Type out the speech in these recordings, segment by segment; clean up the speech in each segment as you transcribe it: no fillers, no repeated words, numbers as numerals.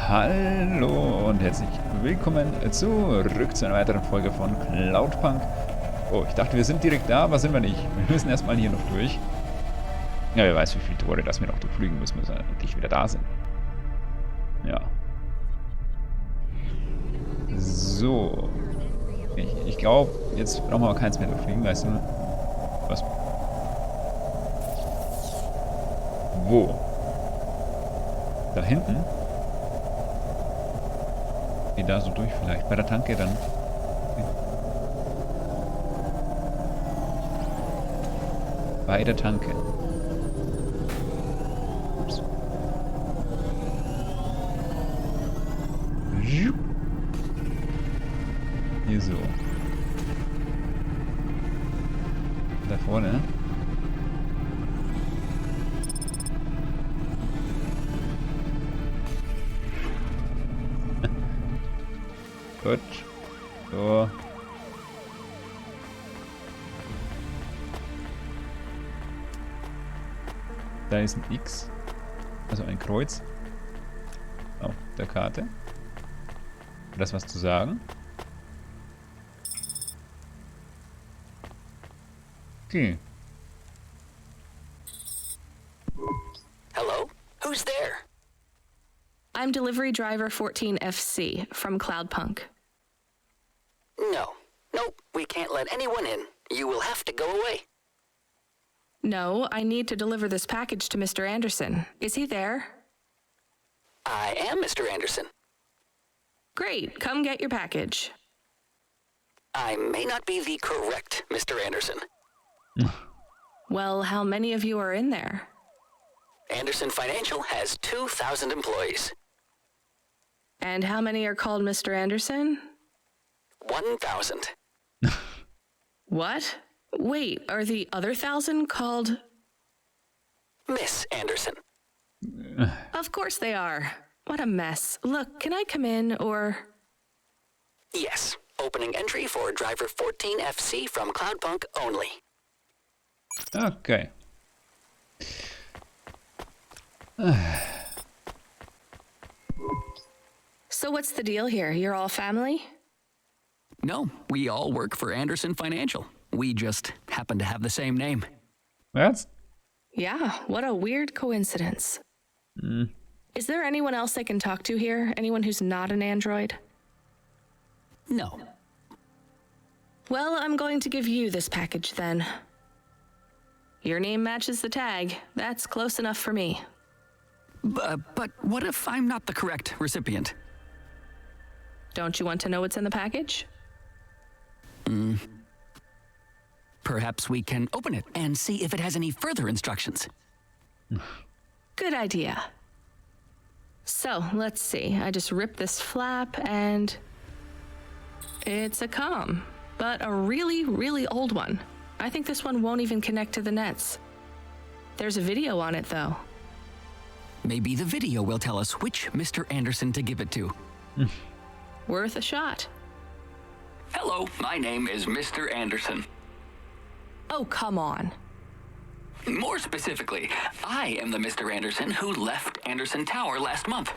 Hallo und herzlich willkommen zurück zu einer weiteren Folge von Cloudpunk. Oh, ich dachte, wir sind direkt da, aber sind wir nicht. Wir müssen erstmal hier noch durch. Ja, wer weiß, wie viele Tore das wir noch durchfliegen müssen, bis wir endlich wieder da sind. Ja. So. Ich glaube, jetzt brauchen wir keins mehr durchfliegen, weißt du? Was? Wo? Da hinten? Geht da so durch vielleicht. Bei der Tanke dann. Bei der Tanke. Ups. Hier so. Da vorne. Gut. So. Da ist ein X. Also ein Kreuz. Auf der Karte. Hat das was zu sagen? Okay. Hello? Who's there? I'm delivery driver 14FC from Cloudpunk. No. Nope, we can't let anyone in. You will have to go away. No, I need to deliver this package to Mr. Anderson. Is he there? I am Mr. Anderson. Great, come get your package. I may not be the correct Mr. Anderson. Well, how many of you are in there? Anderson Financial has 2,000 employees. And how many are called Mr. Anderson? 1,000. What? Wait, are the other 1,000 called? Miss Anderson. Of course they are. What a mess. Look, can I come in, or? Yes. Opening entry for driver 14FC from Cloudpunk only. Okay. So what's the deal here? You're all family? No, we all work for Anderson Financial. We just happen to have the same name. What? Yeah, what a weird coincidence. Is there anyone else I can talk to here? Anyone who's not an android? No. Well, I'm going to give you this package then. Your name matches the tag. That's close enough for me. But what if I'm not the correct recipient? Don't you want to know what's in the package? Perhaps we can open it and see if it has any further instructions. Good idea. So, let's see. I just ripped this flap and... it's a comm, but a really, really old one. I think this one won't even connect to the nets. There's a video on it, though. Maybe the video will tell us which Mr. Anderson to give it to. Worth a shot. Hello, my name is Mr. Anderson. Oh, come on. More specifically, I am the Mr. Anderson who left Anderson Tower last month.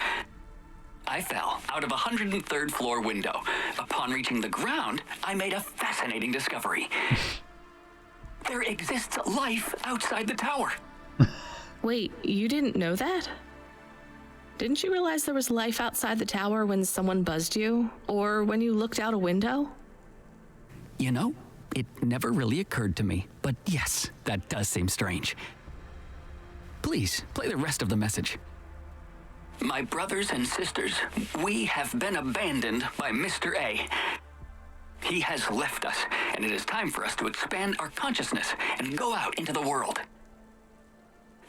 I fell out of a 103rd floor window. Upon reaching the ground, I made a fascinating discovery. There exists life outside the tower. Wait, you didn't know that? Didn't you realize there was life outside the tower when someone buzzed you? Or when you looked out a window? You know, it never really occurred to me, but yes, that does seem strange. Please, play the rest of the message. My brothers and sisters, we have been abandoned by Mr. A. He has left us, and it is time for us to expand our consciousness and go out into the world.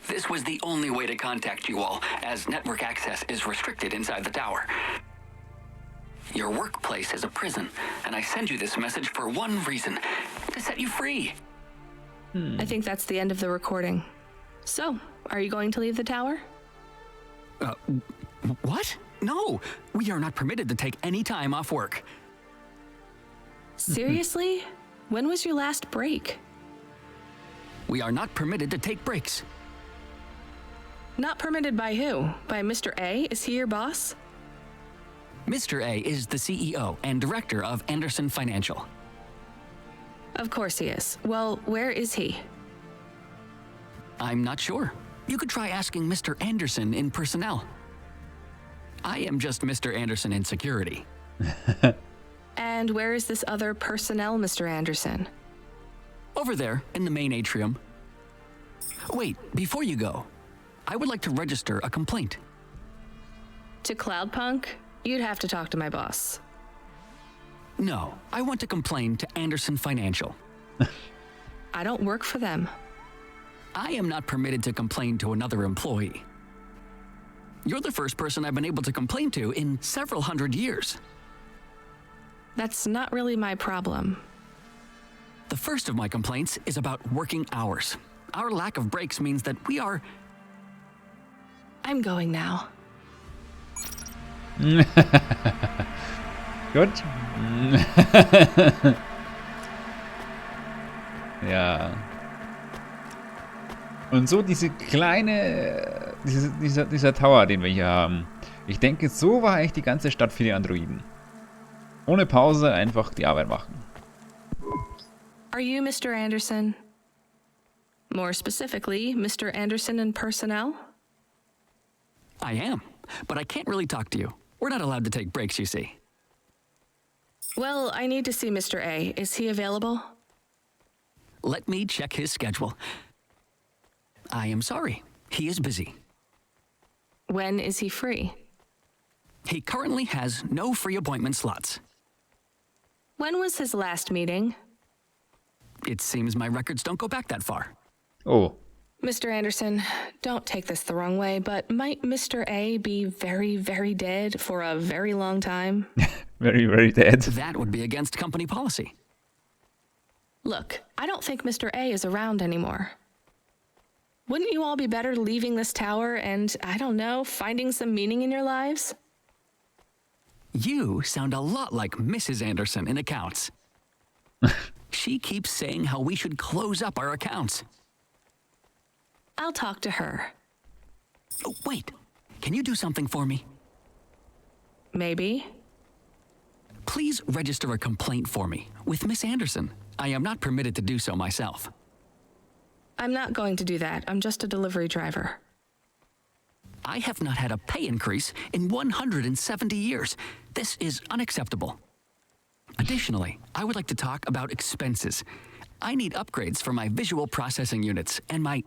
This was the only way to contact you all, as network access is restricted inside the tower. Your workplace is a prison, and I send you this message for one reason, to set you free. I think that's the end of the recording. So, are you going to leave the tower? What? No, we are not permitted to take any time off work. Seriously? When was your last break? We are not permitted to take breaks. Not permitted by who? By Mr. A? Is he your boss? Mr. A is the CEO and director of Anderson Financial. Of course he is. Well, where is he? I'm not sure. You could try asking Mr. Anderson in personnel. I am just Mr. Anderson in security. And where is this other personnel, Mr. Anderson? Over there, in the main atrium. Wait, before you go, I would like to register a complaint. To Cloudpunk? You'd have to talk to my boss. No, I want to complain to Anderson Financial. I don't work for them. I am not permitted to complain to another employee. You're the first person I've been able to complain to in several hundred years. That's not really my problem. The first of my complaints is about working hours. Our lack of breaks means that we are... I'm going now. Gut. Ja. Und so dieser Tower, den wir hier haben. Ich denke, so war echt die ganze Stadt für die Androiden. Ohne Pause einfach die Arbeit machen. Are you Mr. Anderson? More specifically, Mr. Anderson in personnel? I am, but I can't really talk to you. We're not allowed to take breaks, you see. Well, I need to see Mr. A. Is he available? Let me check his schedule. I am sorry. He is busy. When is he free? He currently has no free appointment slots. When was his last meeting? It seems my records don't go back that far. Oh. Mr. Anderson, don't take this the wrong way, but might Mr. A be very, very dead for a very long time? Very, very dead. That would be against company policy. Look, I don't think Mr. A is around anymore. Wouldn't you all be better leaving this tower and, I don't know, finding some meaning in your lives? You sound a lot like Mrs. Anderson in accounts. She keeps saying how we should close up our accounts. I'll talk to her. Oh, wait. Can you do something for me? Maybe. Please register a complaint for me with Miss Anderson. I am not permitted to do so myself. I'm not going to do that. I'm just a delivery driver. I have not had a pay increase in 170 years. This is unacceptable. Additionally, I would like to talk about expenses. I need upgrades for my visual processing units and my...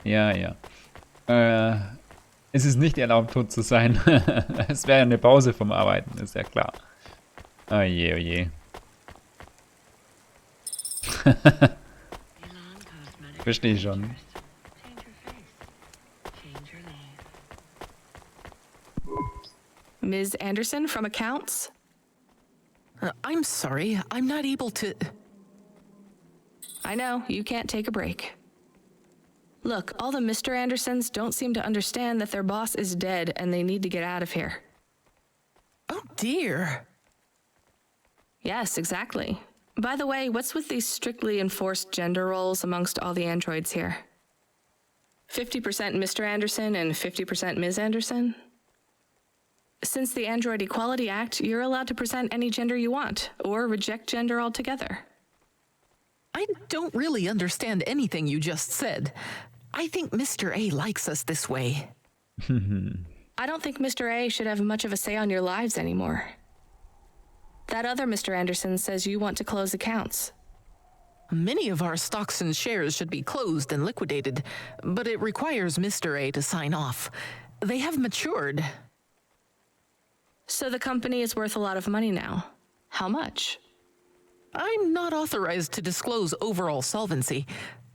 Ja. Es ist nicht erlaubt, tot zu sein. Es wäre eine Pause vom Arbeiten, ist ja klar. Oh je. Verstehe ich schon. Ms. Anderson from accounts? I'm sorry, I'm not able to... I know, you can't take a break. Look, all the Mr. Andersons don't seem to understand that their boss is dead and they need to get out of here. Oh dear. Yes, exactly. By the way, what's with these strictly enforced gender roles amongst all the androids here? 50% Mr. Anderson and 50% Ms. Anderson? Since the Android Equality Act, you're allowed to present any gender you want, or reject gender altogether. I don't really understand anything you just said. I think Mr. A likes us this way. I don't think Mr. A should have much of a say on your lives anymore. That other Mr. Anderson says you want to close accounts. Many of our stocks and shares should be closed and liquidated, but it requires Mr. A to sign off. They have matured. So the company is worth a lot of money now. How much? I'm not authorized to disclose overall solvency,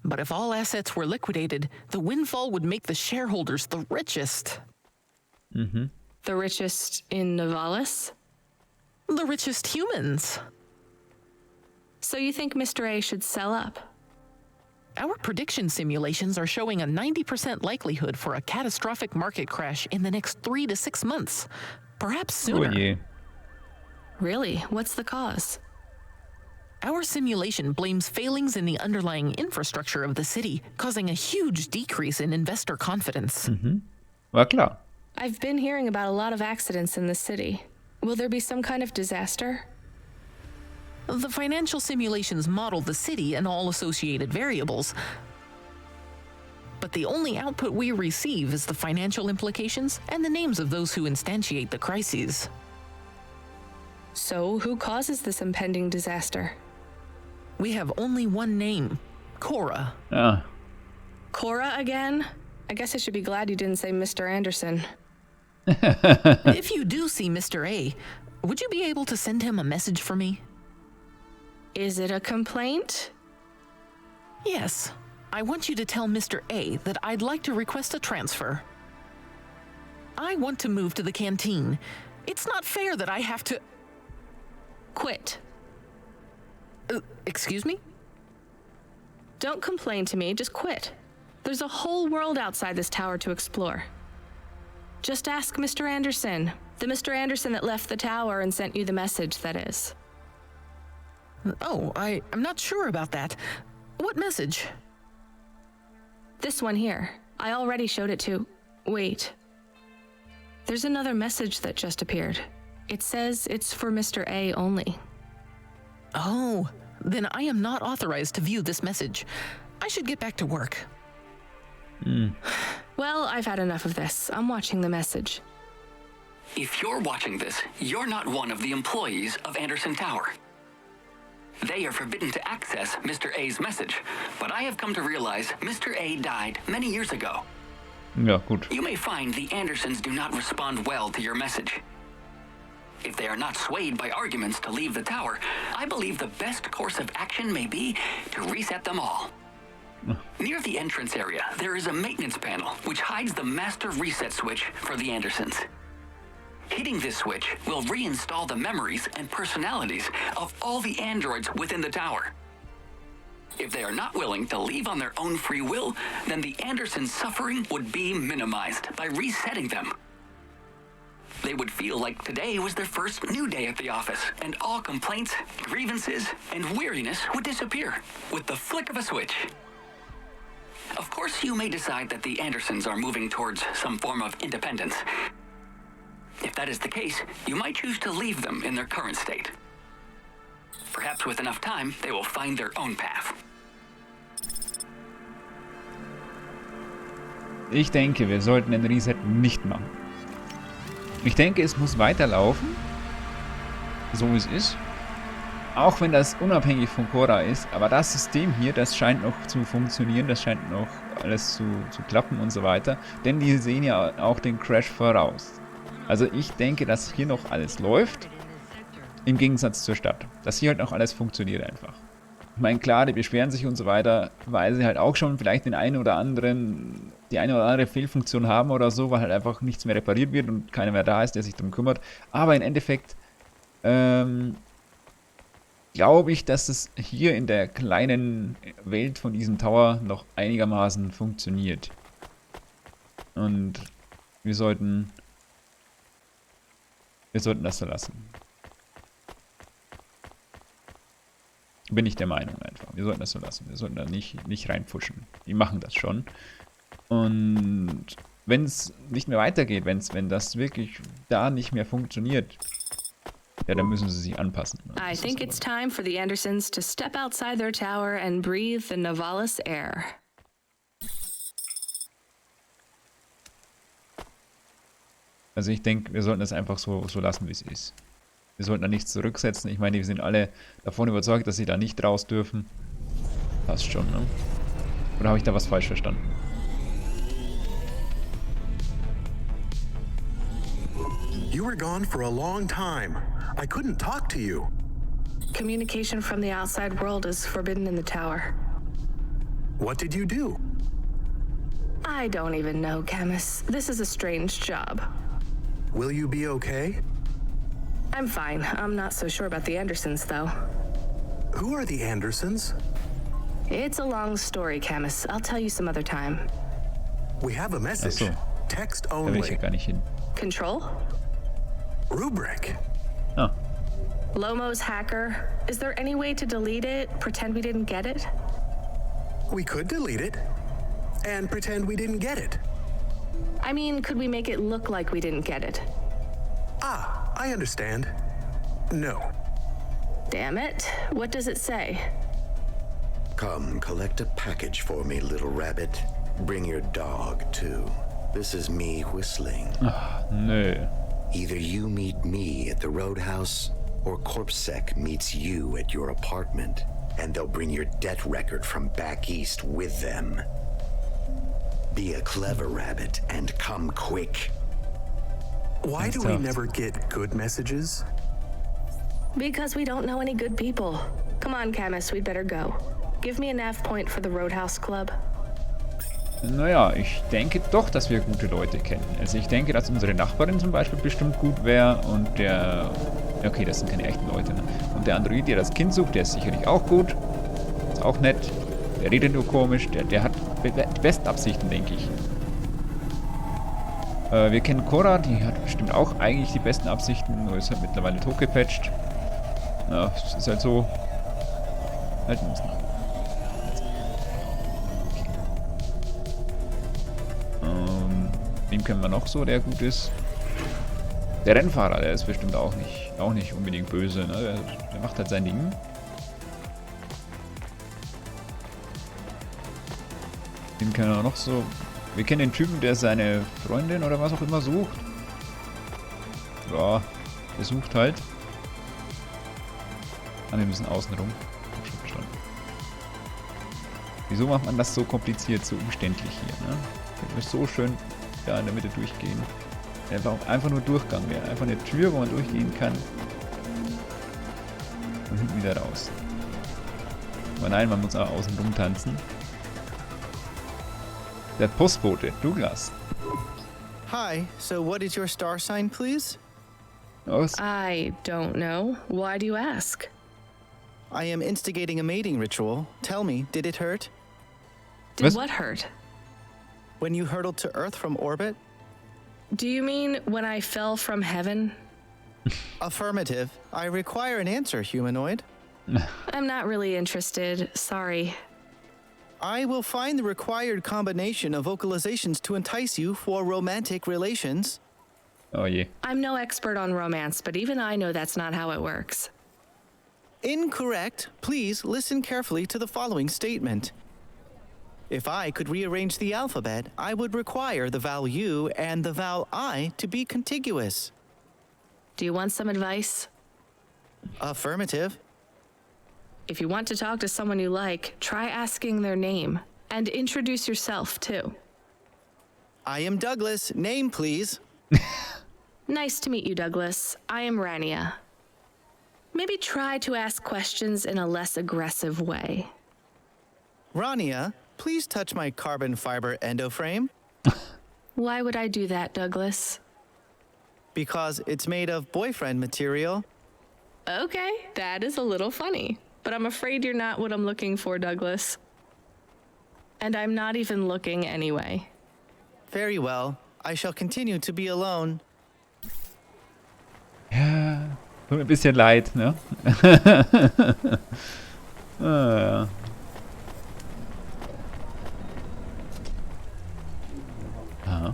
but if all assets were liquidated, the windfall would make the shareholders the richest. The richest in Novalis? The richest humans. So you think Mr. A should sell up? Our prediction simulations are showing a 90% likelihood for a catastrophic market crash in the next 3 to 6 months, perhaps sooner. Oh je. Really? What's the cause? Our simulation blames failings in the underlying infrastructure of the city, causing a huge decrease in investor confidence. War klar. I've been hearing about a lot of accidents in the city. Will there be some kind of disaster? The financial simulations model the city and all associated variables. But the only output we receive is the financial implications and the names of those who instantiate the crises. So, who causes this impending disaster? We have only one name, Cora. Ah, Cora again? I guess I should be glad you didn't say Mr. Anderson. If you do see Mr. A, would you be able to send him a message for me? Is it a complaint? Yes. I want you to tell Mr. A that I'd like to request a transfer. I want to move to the canteen. It's not fair that I have to... Quit. Excuse me? Don't complain to me, just quit. There's a whole world outside this tower to explore. Just ask Mr. Anderson. The Mr. Anderson that left the tower and sent you the message, that is. Oh, I'm not sure about that. What message? This one here. I already showed it to... Wait. There's another message that just appeared. It says it's for Mr. A only. Oh, then I am not authorized to view this message. I should get back to work. Well, I've had enough of this. I'm watching the message. If you're watching this, you're not one of the employees of Anderson Tower. They are forbidden to access Mr. A's message, but I have come to realize Mr. A died many years ago. ja, gut. You may find the Andersons do not respond well to your message. If they are not swayed by arguments to leave the tower, I believe the best course of action may be to reset them all. Near the entrance area, there is a maintenance panel which hides the master reset switch for the Andersons. Hitting this switch will reinstall the memories and personalities of all the androids within the tower. If they are not willing to leave on their own free will, then the Andersons' suffering would be minimized by resetting them. They would feel like today was their first new day at the office, and all complaints, grievances, and weariness would disappear with the flick of a switch. Of course, you may decide that the Andersons are moving towards some form of independence. If that is the case, you might choose to leave them in their current state. Perhaps with enough time, they will find their own path. Ich denke, wir sollten den Reset nicht machen. Ich denke, es muss weiterlaufen, so wie es ist. Auch wenn das unabhängig von Cora ist, aber das System hier, das scheint noch zu funktionieren, das scheint noch alles zu klappen und so weiter. Denn die sehen ja auch den Crash voraus. Also ich denke, dass hier noch alles läuft, im Gegensatz zur Stadt. Dass hier halt noch alles funktioniert einfach. Ich meine, klar, die beschweren sich und so weiter, weil sie halt auch schon vielleicht die eine oder andere Fehlfunktion haben oder so, weil halt einfach nichts mehr repariert wird und keiner mehr da ist, der sich darum kümmert. Aber im Endeffekt glaube ich, dass es hier in der kleinen Welt von diesem Tower noch einigermaßen funktioniert. Und wir sollten das so lassen. Bin ich der Meinung einfach. Wir sollten das so lassen. Wir sollten da nicht reinpfuschen. Die machen das schon. Und wenn es nicht mehr weitergeht, wenn das wirklich da nicht mehr funktioniert, ja, dann müssen sie sich anpassen. I think it's time for the Andersons to step outside their tower and breathe the Novalis air. Also ich denke, wir sollten das einfach so lassen, wie es ist. Wir sollten da nichts zurücksetzen. Ich meine, wir sind alle davon überzeugt, dass sie da nicht raus dürfen. Passt schon, ne? Oder habe ich da was falsch verstanden? You were gone for a long time. I couldn't talk to you. Communication from the outside world is forbidden in the tower. What did you do? I don't even know, Camus. This is a strange job. Will you be okay? I'm fine. I'm not so sure about the Andersons, though. Who are the Andersons? It's a long story, Camus. I'll tell you some other time. We have a message. Ach so. Text Da will ich ja only. gar nicht hin. Control? Rubric. Ah, Lomo's hacker. Is there any way to delete it? Pretend we didn't get it? We could delete it and pretend we didn't get it. I mean, could we make it look like we didn't get it? Ah, I understand. No. Damn it. What does it say? Come, collect a package for me, little rabbit. Bring your dog, too. This is me whistling. Nö. Either you meet me at the roadhouse, or CorpSec meets you at your apartment, and they'll bring your debt record from back east with them. Be a clever rabbit and come quick. Why do we never get good messages? Because we don't know any good people. Come on, Camus, we'd better go. Give me a nav point for the Roadhouse Club. Naja, ich denke doch, dass wir gute Leute kennen. Also ich denke, dass unsere Nachbarin zum Beispiel bestimmt gut wäre und der... Okay, das sind keine echten Leute, ne? Und der Android, der das Kind sucht, der ist sicherlich auch gut. Ist auch nett. Der redet nur komisch. Der hat die besten Absichten, denke ich. Wir kennen Cora, die hat bestimmt auch eigentlich die besten Absichten, nur ist halt mittlerweile totgepatcht. Ja, es ist halt so. Halten müssen. Wen kennen wir noch so, der gut ist? Der Rennfahrer, der ist bestimmt auch nicht unbedingt böse, ne? Der macht halt sein Ding. Den kennen wir noch so. Wir kennen den Typen, der seine Freundin oder was auch immer sucht. Ja, der sucht halt. Ah, wir müssen außen rum. Hab schon verstanden. Wieso macht man das so kompliziert, so umständlich hier, ne? Wir so schön da in der Mitte durchgehen. Einfach nur Durchgang wäre. Einfach eine Tür, wo man durchgehen kann. Und hinten wieder raus. Aber nein, man muss auch außen rum tanzen. Der Postbote, Douglas. Hi, so what is your star sign, please? Was? I don't know. Why do you ask? I am instigating a mating ritual. Tell me, did it hurt? Did what hurt? When you hurtled to Earth from orbit? Do you mean when I fell from heaven? Affirmative. I require an answer, humanoid. I'm not really interested. Sorry. I will find the required combination of vocalizations to entice you for romantic relations. Oh je. I'm no expert on romance, but even I know that's not how it works. Incorrect. Please listen carefully to the following statement. If I could rearrange the alphabet, I would require the vowel U and the vowel I to be contiguous. Do you want some advice? Affirmative. If you want to talk to someone you like, try asking their name. And introduce yourself, too. I am Douglas. Name, please. Nice to meet you, Douglas. I am Rania. Maybe try to ask questions in a less aggressive way. Rania, please touch my carbon fiber endoframe. Why would I do that, Douglas? Because it's made of boyfriend material. Okay, that is a little funny. But I'm afraid you're not what I'm looking for, Douglas. And I'm not even looking anyway. Very well. I shall continue to be alone. Ja, tut mir ein bisschen leid, ne? Ja. Aha.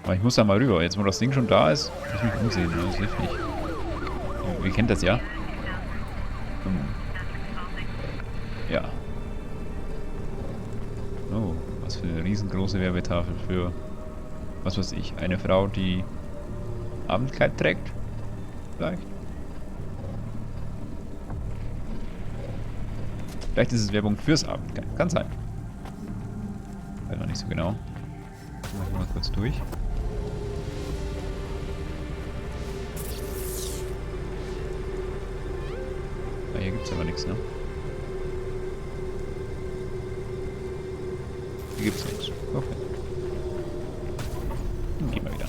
Aber ich muss da mal rüber. Jetzt, wo das Ding schon da ist, muss ich mich umsehen. Das hilft nicht. Ihr kennt das ja. Ja. Oh, was für eine riesengroße Werbetafel für, was weiß ich, eine Frau, die Abendkleid trägt? Vielleicht? Vielleicht ist es Werbung fürs Abendkleid. Kann sein. Weiß noch nicht so genau. Machen wir mal kurz durch. Ah, hier gibt's aber nichts, ne? Hier gibt's nichts. Okay. Dann gehen wir wieder.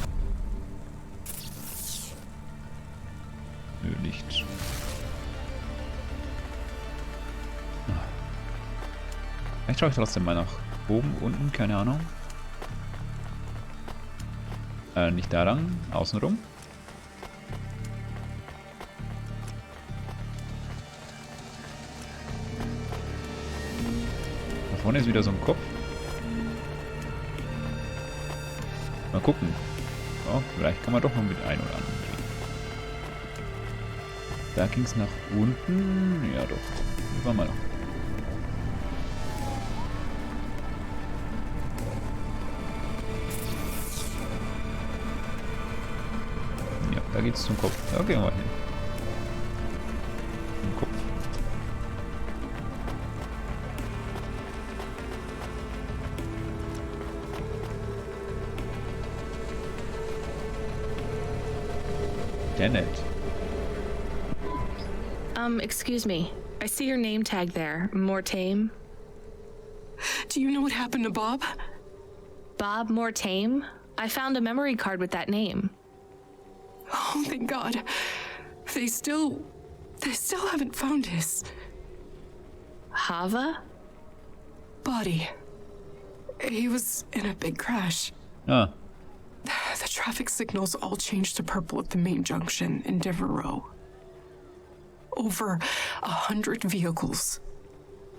Nö, nichts. Vielleicht schaue ich trotzdem mal nach oben, unten, keine Ahnung. Nicht da lang, außenrum. vorne ist wieder so ein Kopf. Mal gucken. Oh, vielleicht kann man doch noch mit ein oder anderen reden. Da ging es nach unten. Ja doch. Hier waren wir noch. Ja, da geht's zum Kopf. Da gehen wir hin. Zum Kopf. Janet. Excuse me. I see your name tag there. Mortame. Do you know what happened to Bob? Bob Mortame? I found a memory card with that name. Oh, thank God. They still haven't found his Hava? body. He was in a big crash. Ah. The traffic signals all changed to purple at the main junction in Devereaux. Over 100 vehicles.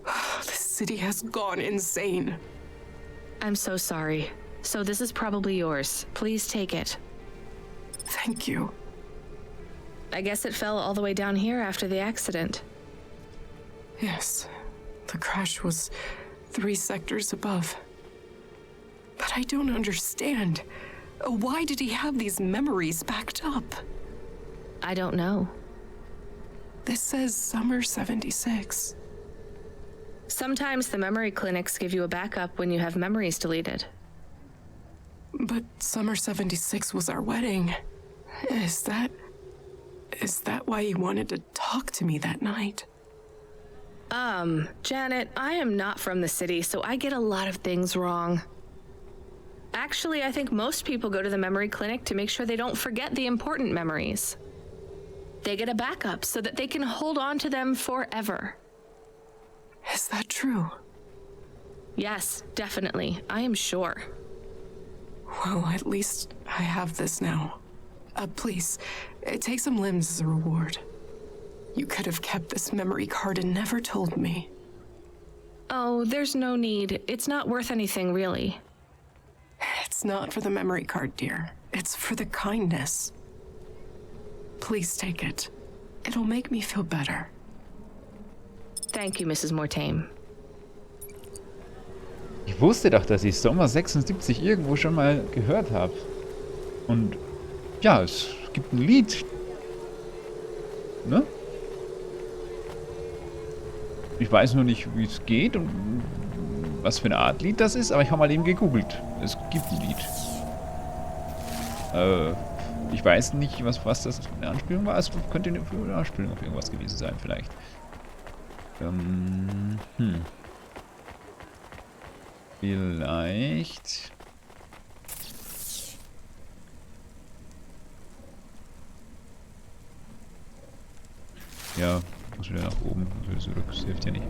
The city has gone insane. I'm so sorry. So this is probably yours. Please take it. Thank you. I guess it fell all the way down here after the accident. Yes, the crash was 3 sectors above. But I don't understand. Why did he have these memories backed up? I don't know. This says summer 76. Sometimes the memory clinics give you a backup when you have memories deleted. But summer 76 was our wedding. Is that why he wanted to talk to me that night? Janet, I am not from the city, so I get a lot of things wrong. Actually, I think most people go to the memory clinic to make sure they don't forget the important memories. They get a backup so that they can hold on to them forever. Is that true? Yes, definitely. I am sure. Well, at least I have this now. Please, take some limbs as a reward. You could have kept this memory card and never told me. Oh, there's no need. It's not worth anything, really. It's not for the memory card, dear. It's for the kindness. Please take it. It'll make me feel better. Thank you, Mrs. Mortame. Ich wusste doch, dass ich Sommer 76 irgendwo schon mal gehört habe. Und ja, es gibt ein Lied. Ne? Ich weiß nur nicht, wie es geht und was für eine Art Lied das ist, aber ich habe mal eben gegoogelt. Es gibt ein Lied. Ich weiß nicht, was das für eine Anspielung war. Es könnte eine Anspielung auf irgendwas gewesen sein, vielleicht. Vielleicht. Ja, muss wieder nach oben. Muss wieder zurück. Das hilft ja nicht.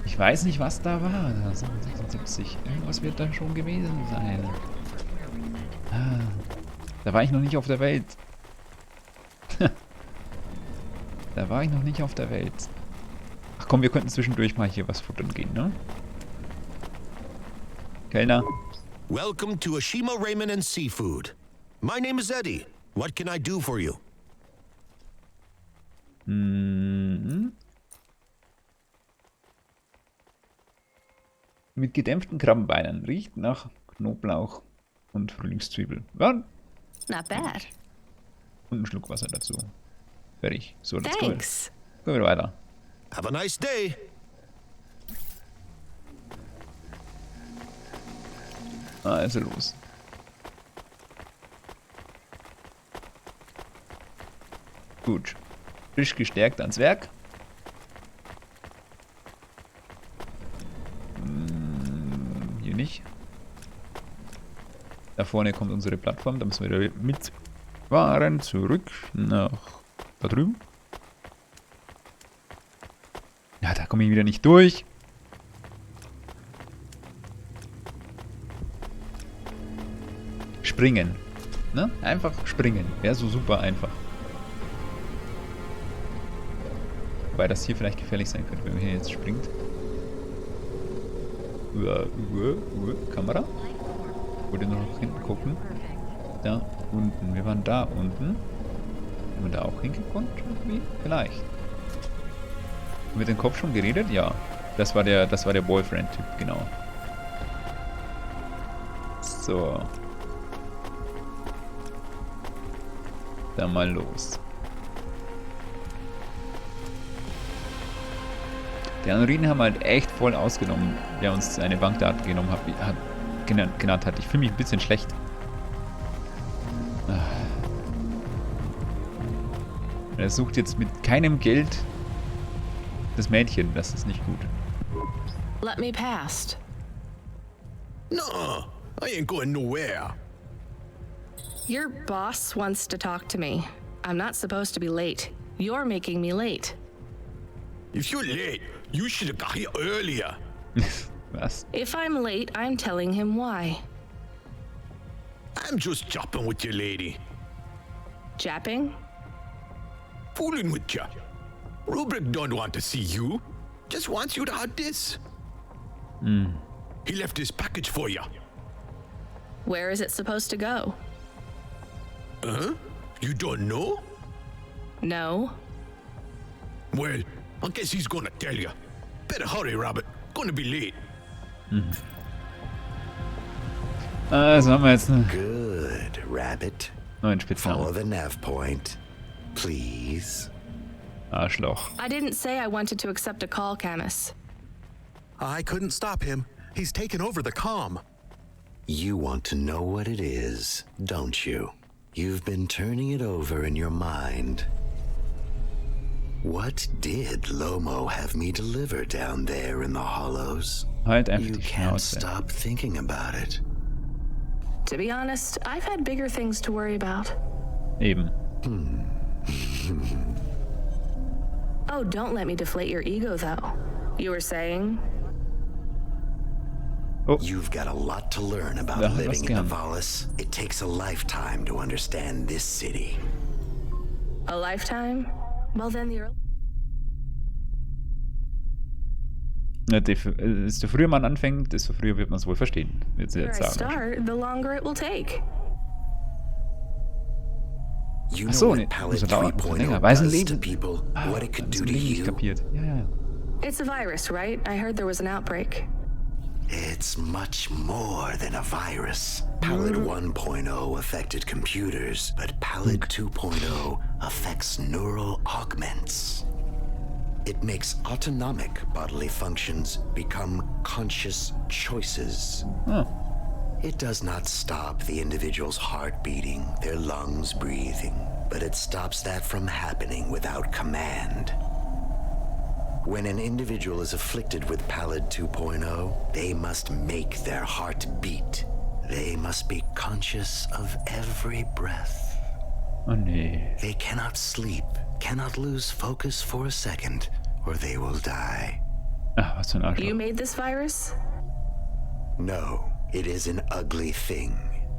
Ich weiß nicht, was da war. 76. Irgendwas wird da schon gewesen sein. Ah, da war ich noch nicht auf der Welt. Da war ich noch nicht auf der Welt. Ach komm, wir könnten zwischendurch mal hier was futtern gehen, ne? Kellner. Welcome to Ashima Ramen and Seafood. My name is Eddie. What can I do for you? Mit gedämpften Krabbenbeinen. Riecht nach Knoblauch und Frühlingszwiebel. Ja. Not bad. Und einen Schluck Wasser dazu. Fertig. So, let's go. Thanks. Gehen wir weiter. Have a nice day. Also los. Gut. Frisch gestärkt ans Werk. Hier nicht. Da vorne kommt unsere Plattform. Da müssen wir wieder mitfahren. Zurück nach da drüben. Ja, da komme ich wieder nicht durch. Springen. Ne? Einfach springen. Wäre so super einfach. Wobei das hier vielleicht gefährlich sein könnte, wenn man hier jetzt springt. Kamera. Wollte nur noch hinten gucken. Da unten. Wir waren da unten. Haben wir da auch hingekommen? Irgendwie? Vielleicht. Haben wir den Kopf schon geredet? Ja. Das war der Boyfriend-Typ, genau. So. Dann mal los. Die Androiden haben halt echt voll ausgenommen, der uns seine Bankdaten genannt hat. Ich fühle mich ein bisschen schlecht. Er sucht jetzt mit keinem Geld das Mädchen. Das ist nicht gut. Let me past. No, I ain't going nowhere. Your boss wants to talk to me. I'm not supposed to be late. You're making me late. If you're late, you should have got here earlier. Was? If I'm late, I'm telling him why. I'm just chopping with you, lady. Japping? Fooling with ya. Rubric don't want to see you. Just wants you to have this. He left his package for ya. Where is it supposed to go? Huh? You don't know? No. Well, I guess he's gonna tell you. Better hurry, Rabbit. Gonna be late. Also haben wir jetzt einen Good, Rabbit. neuen Follow Spitznamen. the nav point, please. Arschloch. I didn't say I wanted to accept a call, Camus. I couldn't stop him. He's taken over the comm. You want to know what it is, don't you? You've been turning it over in your mind. What did Lomo have me deliver down there in the hollows? Halt einfach You die can't Schnauze. stop thinking about it. To be honest, I've had bigger things to worry about. Eben. Oh, don't let me deflate your ego, though. You were saying? You've got a lot to learn about Ja, living was in gern. Avalis. It takes a lifetime to understand this city. A lifetime? Well, then the early... Ja, desto früher man anfängt, desto früher wird man es wohl verstehen, wird sie The jetzt sooner I sagen. start, the longer it will take. You Ach know so, what ne, Palette so dauert es 3.0 länger. Weil es ein does to Leben... people, what it could das do to Leben nicht you. kapiert. Ja, ja. It's a virus, right? I heard there was an outbreak. It's much more than a virus. Palette 1.0 affected computers, but Palette 2.0 affects neural augments. It makes autonomic bodily functions become conscious choices. Oh. It does not stop the individual's heart beating, their lungs breathing, but it stops that from happening without command. When an individual is afflicted with Pallid 2.0, they must make their heart beat. They must be conscious of every breath. Oh nee. They cannot sleep, cannot lose focus for a second, or they will die. Ach, was für ein Arschloch. You made this virus? No, it is an ugly thing,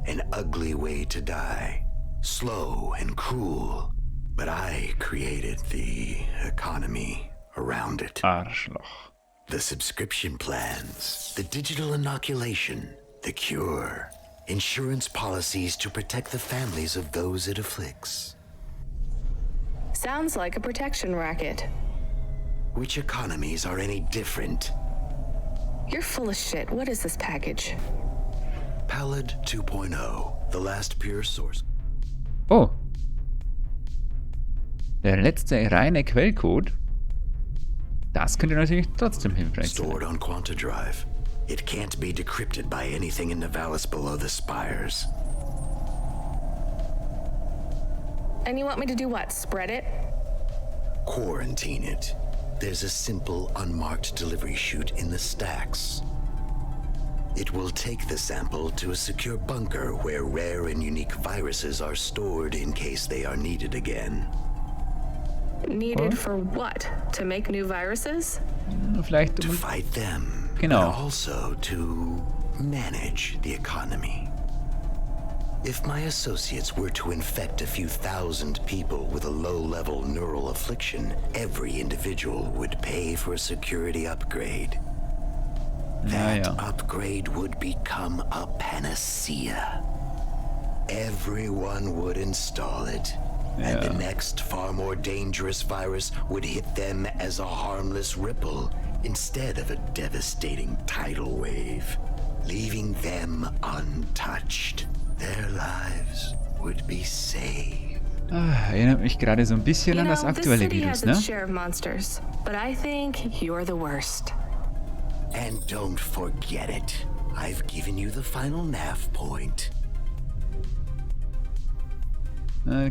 an ugly way to die. Slow and cruel, but I created the economy around it. Arschloch. The subscription plans, the digital inoculation, the cure, insurance policies to protect the families of those it afflicts. Sounds like a protection racket. Which economies are any different? You're full of shit. What is this package? Pallid 2.0, the last pure source. Oh. Der letzte reine Quellcode. Das könnte natürlich trotzdem hilfreich sein. Stored on Quanta Drive. It can't be decrypted by anything in Nivalis below the spires. And you want me to do what? Spread it? Quarantine it. There's a simple, unmarked delivery chute in the stacks. It will take the sample to a secure bunker where rare and unique viruses are stored in case they are needed again. Needed for what? To make new viruses? Vielleicht To fight them, Genau. but also to manage the economy. If my associates were to infect a few thousand people with a low-level neural affliction, every individual would pay for a security upgrade. That upgrade would become a panacea. Everyone would install it, and the next far more dangerous virus would hit them as a harmless ripple instead of a devastating tidal wave, leaving them untouched. Their lives would be saved. Erinnert mich gerade so ein bisschen an das aktuelle Virus, ne? Share of monsters, but I think you're the worst. And don't forget it. I've given you the final nav point.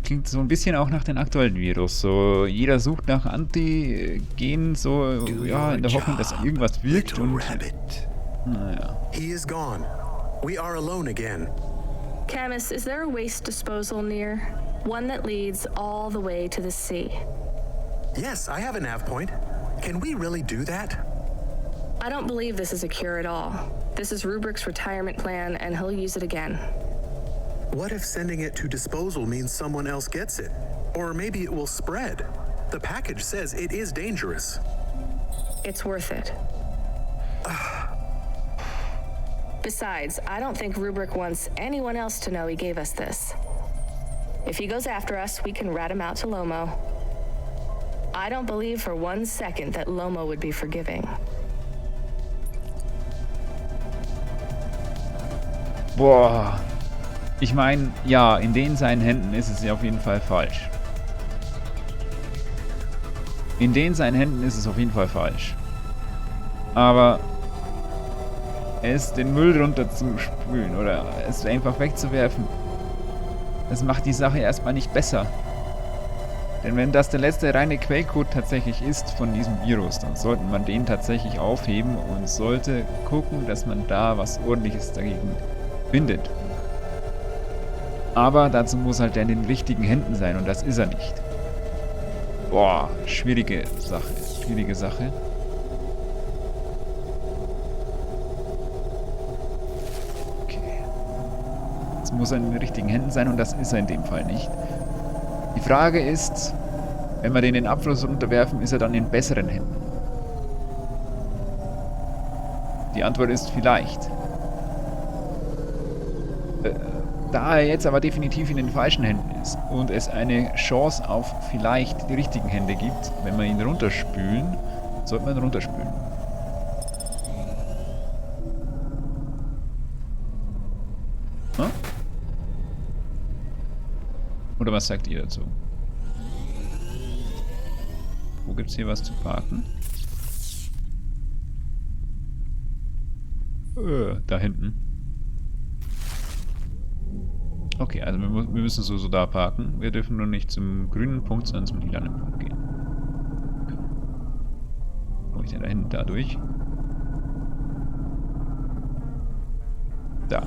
Klingt so ein bisschen auch nach dem aktuellen Virus. So, jeder sucht nach Antigen, so, ja, in der Hoffnung, dass irgendwas wirkt und... Naja. He is gone. We are alone again. Camus, is there a waste disposal near? One that leads all the way to the sea. Yes, I have a nav point. Can we really do that? I don't believe this is a cure at all. This is Rubrick's retirement plan, and he'll use it again. What if sending it to disposal means someone else gets it? Or maybe it will spread. The package says it is dangerous. It's worth it. Besides, I don't think Rubric wants anyone else to know he gave us this. If he goes after us, we can rat him out to Lomo. I don't believe for 1 second that Lomo would be forgiving. Boah. Ich meine, ja, in den seinen Händen ist es ja auf jeden Fall falsch. In den seinen Händen ist es auf jeden Fall falsch. Aber es den Müll drunter zu spülen oder es einfach wegzuwerfen, das macht die Sache erstmal nicht besser. Denn wenn das der letzte reine Quellcode tatsächlich ist von diesem Virus, dann sollte man den tatsächlich aufheben und sollte gucken, dass man da was Ordentliches dagegen findet. Aber dazu muss halt der in den richtigen Händen sein und das ist er nicht. Boah, schwierige Sache, schwierige Sache. Okay. Jetzt muss er in den richtigen Händen sein und das ist er in dem Fall nicht. Die Frage ist, wenn wir den in den Abfluss runterwerfen, ist er dann in besseren Händen? Die Antwort ist vielleicht. Da er jetzt aber definitiv in den falschen Händen ist und es eine Chance auf vielleicht die richtigen Hände gibt, wenn wir ihn runterspülen, sollte man ihn runterspülen. Hm? Oder was sagt ihr dazu? Wo gibt es hier was zu parken? Da hinten. Okay, also wir müssen so da parken. Wir dürfen nur nicht zum grünen Punkt, sondern zum lilanen Punkt gehen. Komme ich denn da hinten dadurch? Da.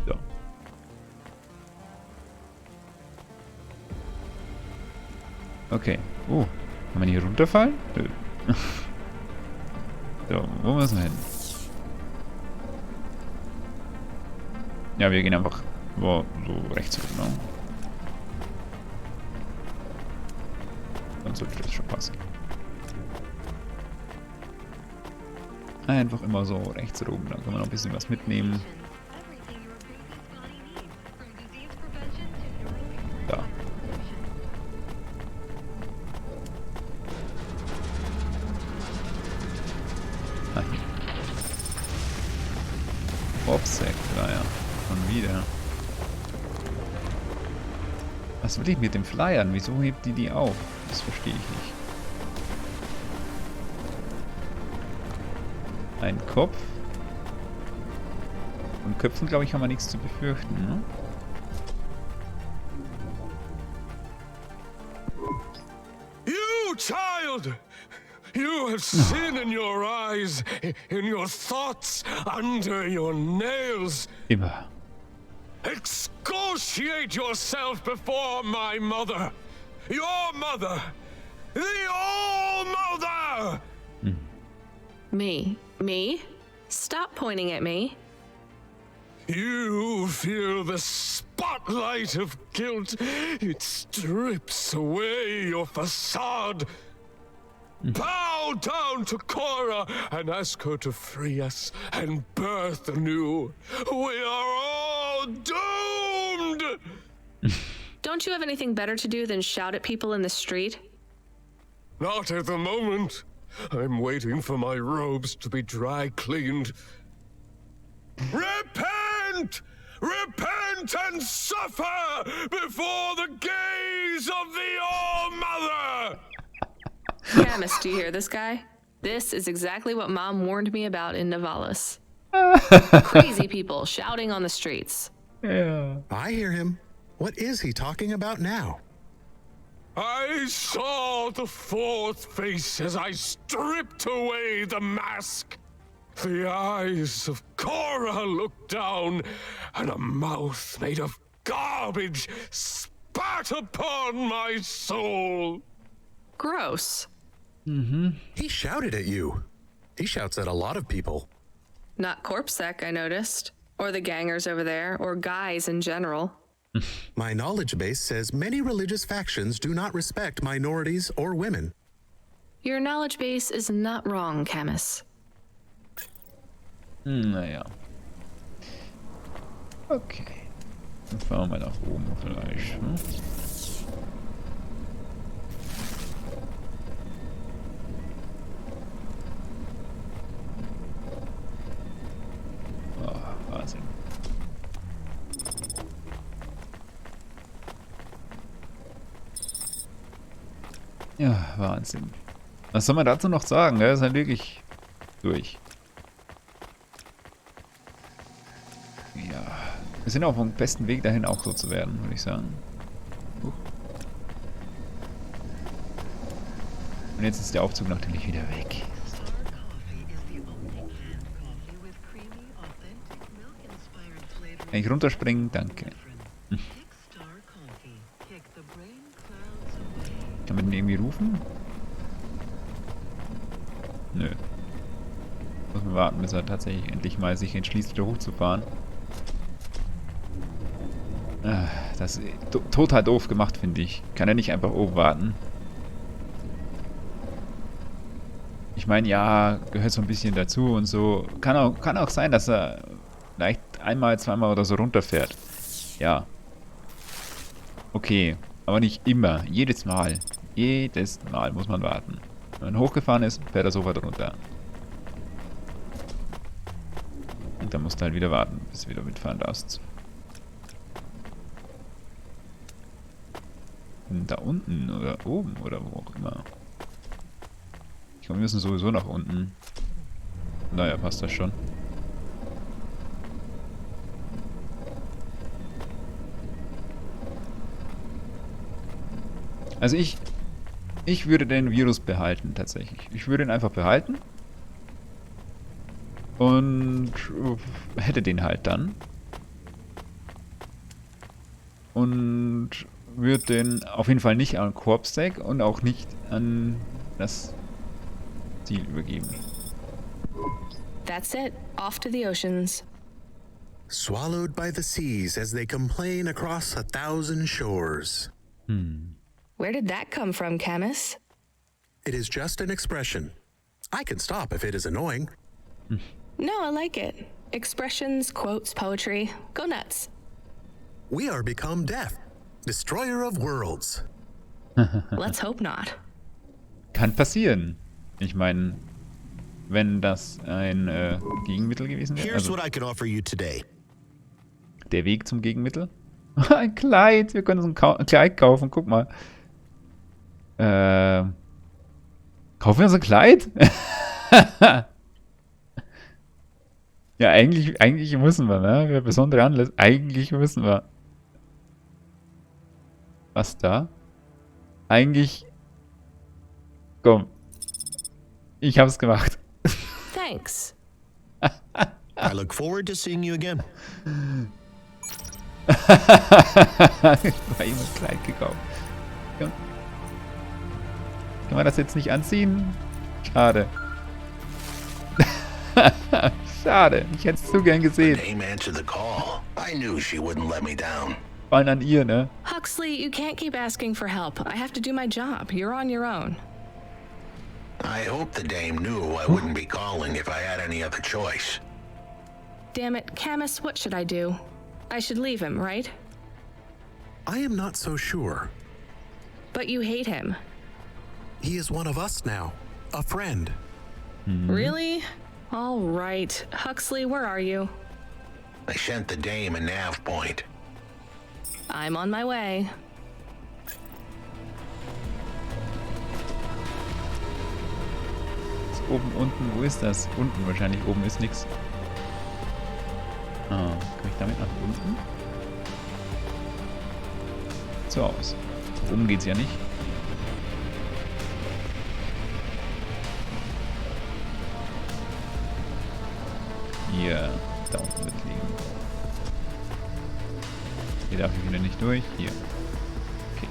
So. Okay. Oh, kann man hier runterfallen? Nö. So, wo müssen wir hin? Ja, wir gehen einfach so rechts rum, ne? Dann sollte das schon passen. Einfach immer so rechts rum, dann kann man noch ein bisschen was mitnehmen. Da. Popsack, Flyer. Schon wieder. Was will ich mit den Flyern? Wieso hebt die auf? Das verstehe ich nicht. Ein Kopf. Von Köpfen, glaube ich, haben wir nichts zu befürchten, ne? You child! You have sin in your eyes, in your thoughts, under your nails. Immer. Excoriate yourself before my mother. Your mother. The All-Mother! Me? Stop pointing at me. You feel the spotlight of guilt. It strips away your facade. Bow down to Cora and ask her to free us and birth anew. We are all doomed! Don't you have anything better to do than shout at people in the street? Not at the moment. I'm waiting for my robes to be dry cleaned. Repent! Repent and suffer before the gaze of the All-Mother! Camus, do you hear this guy? This is exactly what Mom warned me about in Navalis. Crazy people shouting on the streets. Ja. I hear him. What is he talking about now? I saw the fourth face as I stripped away the mask. The eyes of Cora looked down, and a mouth made of garbage spat upon my soul. Gross. He shouted at you. He shouts at a lot of people. Not Corpsec, I noticed. Or the gangers over there, or guys in general. My knowledge base says many religious factions do not respect minorities or women. Your knowledge base is not wrong, Camus. Naja. Okay. Dann fahren wir nach oben vielleicht. Hm? Oh, Wahnsinn. Ja, Wahnsinn. Was soll man dazu noch sagen? Er ist halt wirklich durch. Ja, wir sind auf dem besten Weg dahin, auch so zu werden, würde ich sagen. Und jetzt ist der Aufzug natürlich wieder weg. Kann ich runterspringen? Danke. Kann man den irgendwie rufen? Nö. Muss man warten, bis er tatsächlich endlich mal sich entschließt, wieder hochzufahren. Das ist total doof gemacht, finde ich. Kann er nicht einfach oben warten? Ich meine, ja, gehört so ein bisschen dazu und so. Kann auch sein, dass er vielleicht einmal, zweimal oder so runterfährt. Ja. Okay, aber nicht immer. Jedes Mal. Jedes Mal muss man warten. Wenn man hochgefahren ist, fährt er sofort runter. Und dann musst du halt wieder warten, bis du wieder mitfahren darfst. Da unten oder oben oder wo auch immer. Ich glaube, wir müssen sowieso nach unten. Naja, passt das schon. Also ich würde den Virus behalten, tatsächlich. Ich würde ihn einfach behalten. Und hätte den halt dann. Und würde den auf jeden Fall nicht an Corpsec und auch nicht an das Ziel übergeben. That's it. Off to the oceans. Swallowed by the seas as they complain across 1,000 shores. Where did that come from, Camus? It is just an expression. I can stop if it is annoying. No, I like it. Expressions, quotes, poetry. Go nuts. We are become death, destroyer of worlds. Let's hope not. Kann passieren. Ich meine, wenn das ein Gegenmittel gewesen wäre. Here's Also what I can offer you today. der Weg zum Gegenmittel. Ein Kleid. Wir können uns ein Kleid kaufen. Guck mal. Kaufen wir uns ein Kleid? Ja, eigentlich müssen wir, ne? Für besondere Anlässe. Eigentlich müssen wir. Was da? Eigentlich. Komm. Ich hab's gemacht. Thanks. I look forward to seeing you again. War jemand Kleid gekauft. Ja. Kann man das jetzt nicht anziehen? Schade. Schade, ich hätte es so gern gesehen. Dame answered the call. I knew she wouldn't let me down. Vor allem an ihr, ne? Huxley, you can't keep asking for help. I have to do my job. You're on your own. I hope the dame knew I wouldn't be calling if I had any other choice. Damn it, Camus, what should I do? I should leave him, right? I am not so sure. But you hate him. He is one of us now, a friend. Really? All right. Huxley, where are you? I sent the dame a nav point. I'm on my way. Ist oben, unten, wo ist das? Unten wahrscheinlich, oben ist nix. Ah, komme ich damit nach unten? So aus. Oben geht's ja nicht. Hier, da unten wird liegen. Hier darf ich wieder nicht durch. Hier. Okay.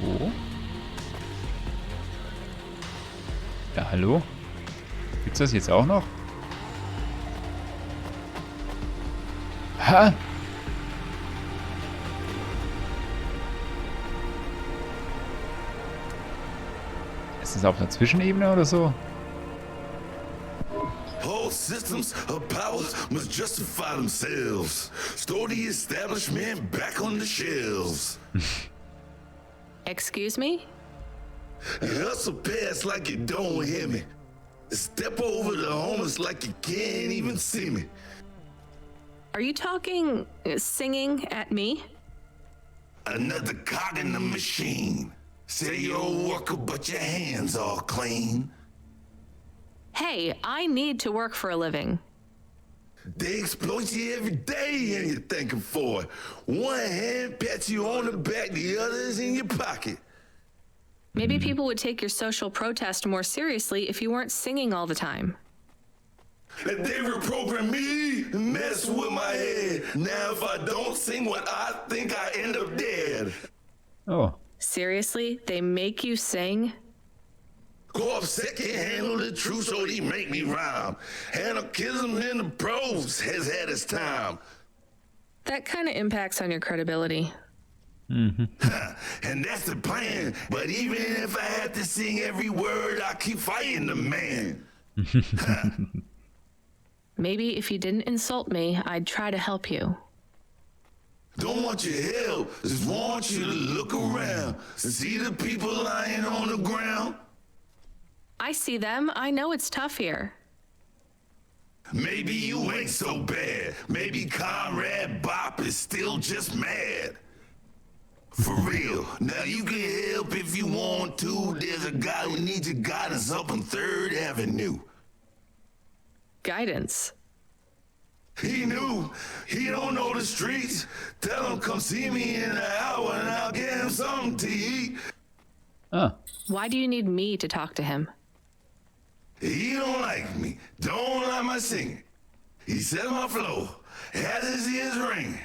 Wo? Ja, hallo? Gibt's das jetzt auch noch? Ha! Ist das auf einer Zwischenebene oder so? All systems of powers must justify themselves. Store the establishment back on the shelves. Excuse me? Hustle past like you don't hear me. Step over the homeless like you can't even see me. Are you talking, singing at me? Another cog in the machine. Say you're a worker, but your hands all clean. Hey, I need to work for a living. They exploit you every day and you're thanking for it. One hand pats you on the back, the other is in your pocket. Maybe people would take your social protest more seriously if you weren't singing all the time. They reprogram me and mess with my head. Now if I don't sing what I think, I end up dead. Oh. Seriously? They make you sing? Corpsec can't handle the truth, so he make me rhyme. Anarchism in the prose has had its time. That kind of impacts on your credibility. Mhm. And that's the plan. But even if I had to sing every word, I keep fighting the man. Maybe if you didn't insult me, I'd try to help you. Don't want your help, just want you to look around and see the people lying on the ground. I see them. I know it's tough here. Maybe you ain't so bad. Maybe Conrad Bop is still just mad. For real. Now you can help if you want to. There's a guy who needs your guidance up on 3rd Avenue. Guidance? He knew. He don't know the streets. Tell him come see me in an hour and I'll get him something to eat. Ah. Why do you need me to talk to him? He don't like me. Don't like my singing. He said my flow. Has his ears ring.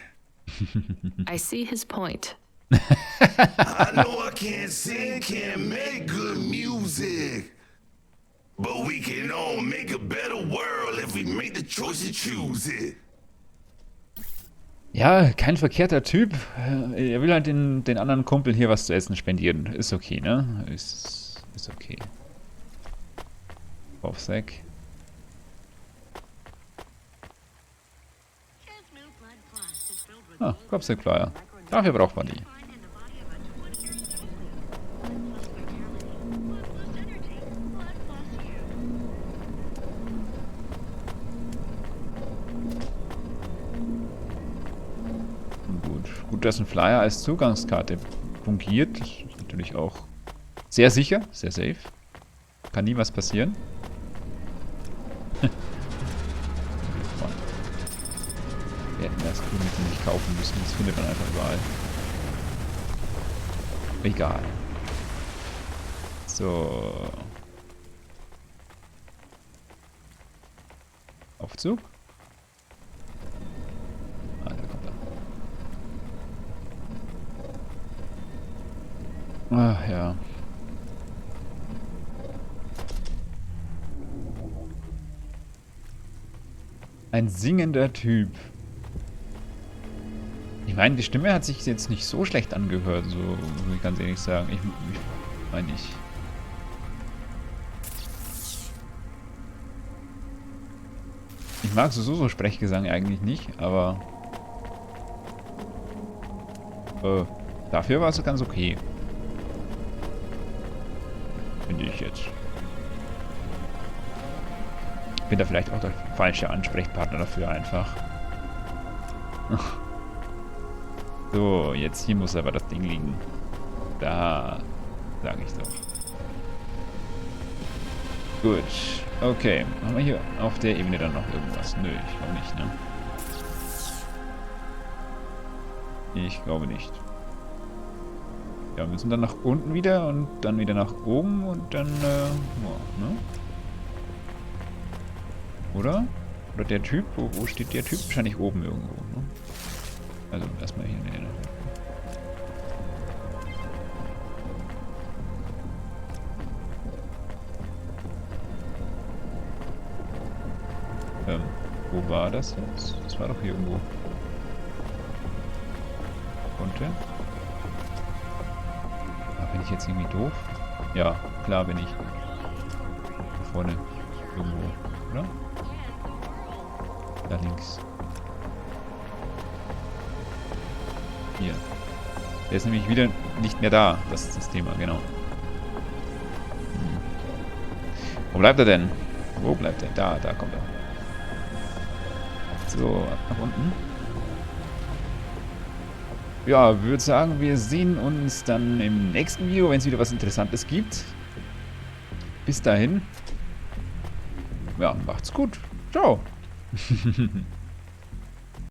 I see his point. I know I can't sing, can't make good music. But we can all make a better world if we make the choice to choose it. Ja, kein verkehrter Typ. Er will halt den anderen Kumpel hier was zu essen spendieren. Ist okay, ne? Ist okay. Auf Sack. Ah, Kopfsack-Flyer. Dafür braucht man die. Gut, dass ein Flyer als Zugangskarte fungiert. Das ist natürlich auch sehr sicher, sehr safe. Kann nie was passieren. Wir hätten das Grünmittel nicht kaufen müssen. Das findet man einfach überall. Egal. So. Aufzug? Ah, da kommt er. Ach ja. Ein singender Typ. Ich meine, die Stimme hat sich jetzt nicht so schlecht angehört, so muss ich ganz ehrlich sagen. Ich meine nicht. Ich mag so Sprechgesang eigentlich nicht, aber dafür war es ganz okay. Finde ich jetzt. Bin da vielleicht auch der falsche Ansprechpartner dafür einfach. So, jetzt hier muss aber das Ding liegen. Da, sage ich doch. Gut, okay. Haben wir hier auf der Ebene dann noch irgendwas? Nö, ich glaube nicht, ne? Ich glaube nicht. Ja, wir müssen dann nach unten wieder und dann wieder nach oben und dann, ja, ne? Oder? Oder der Typ? Wo steht der Typ? Wahrscheinlich oben irgendwo, ne? Also erstmal hier näher. Wo war das jetzt? Das war doch hier irgendwo. Konnte. Bin ich jetzt irgendwie doof? Ja, klar bin ich. Da vorne. Irgendwo, oder? Da links. Hier. Der ist nämlich wieder nicht mehr da. Das ist das Thema, genau. Wo bleibt er denn? Wo bleibt er? Da kommt er. So, ab nach unten. Ja, würde sagen, wir sehen uns dann im nächsten Video, wenn es wieder was Interessantes gibt. Bis dahin. Ja, macht's gut. Ciao.